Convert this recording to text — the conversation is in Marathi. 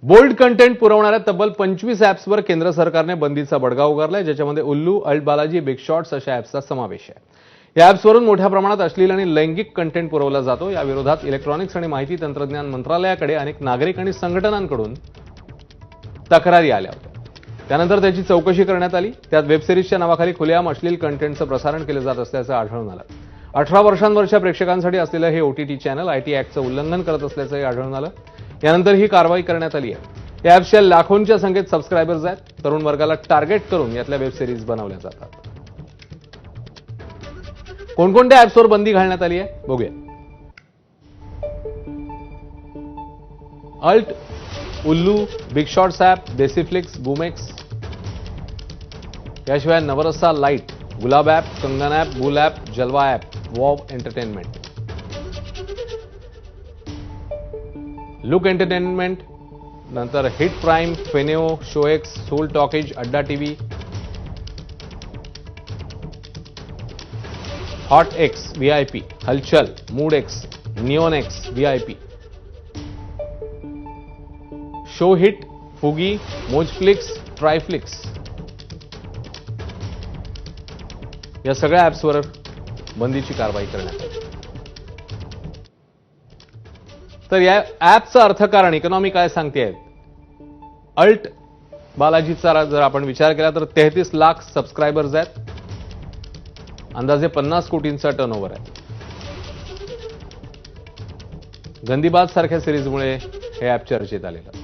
बोल्ड कंटेंट पुरवणाऱ्या तब्बल 25 ॲप्सवर केंद्र सरकारने बंदीचा बडगा उगारलाय, ज्याच्यामध्ये उल्लू, अल्ट बालाजी, बिग शॉट्स अशा ॲप्सचा समावेश आहे. या ॲप्सवरून मोठ्या प्रमाणात अश्लील आणि लैंगिक कंटेंट पुरवला जातो. या विरोधात इलेक्ट्रॉनिक्स आणि माहिती तंत्रज्ञान मंत्रालयाकडे अनेक नागरिक आणि संघटनांकडून तक्रारी आल्या होत्या. त्यानंतर त्याची चौकशी करण्यात आली. त्यात वेबसिरीजच्या नावाखाली खुलेआम अश्लील कंटेंटचं प्रसारण केलं जात असल्याचं आढळून आलं. 18 वर्षांवरच्या प्रेक्षकांसाठी असलेलं हे OTT चॅनल आयटी ॲक्टचं उल्लंघन करत असल्याचंही आढळून आलं. यानंतर ही कारवाई करण्यात आली आहे. या ॲप्सच्या लाखोंच्या संख्येत सबस्क्रायबर्स आहेत. तरुण वर्गाला टार्गेट करून यातल्या वेबसिरीज बनवल्या जातात. कोणकोणत्या ॲप्सवर बंदी घालण्यात आली आहे बघूया. Alt, Ullu, Big Shots app, Besiflix, Boomex, याशिवाय Navarasa lite, Gulab app, Kangan app, Bull app, Jalwa app, Wow Entertainment, Look Entertainment, नंतर Hit Prime, Fenneo, ShowX, Soul Talkies, Adda TV, Hot X VIP, Halchal, Mood X, Neon X VIP, Show Hit, Fugi, Mojflix, Triflix, या सगळ्या ॲप्सवर बंदीची कारवाई करण्यात आली. तर या ॲपचं अर्थकारण इकॉनॉमी काय सांगते? अल्ट बालाजीचा जर आपण विचार केला तर 33 लाख सबस्क्रायबर्स आहेत. अंदाजे 50 कोटींचा टर्नओव्हर आहे. गंदीबाज सारख्या सिरीजमुळे हे ॲप चर्चेत आलेलं.